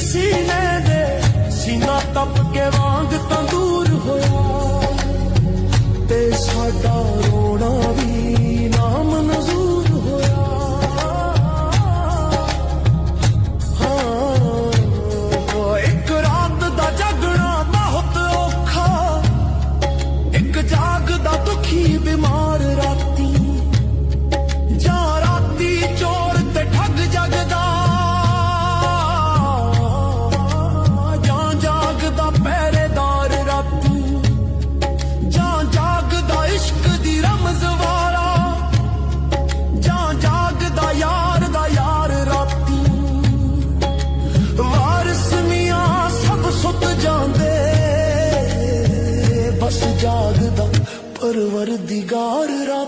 सीने दे सीना तप के वांग तंदूर होया ते साडा रोना भी नाम नजूर होया। हाँ एक रात दा जगना बहुत औखा, एक जागदा दुखी बीमार राती, जा राती चोर ते ठग जगदा, जा जागदा पहरेदार राती, जा जागदा इश्क दी रमज वाला, जा जागदा यार दा यार राती। वारिस मियां सब सुत जांदे, बस जागदा परवरदिगार राती।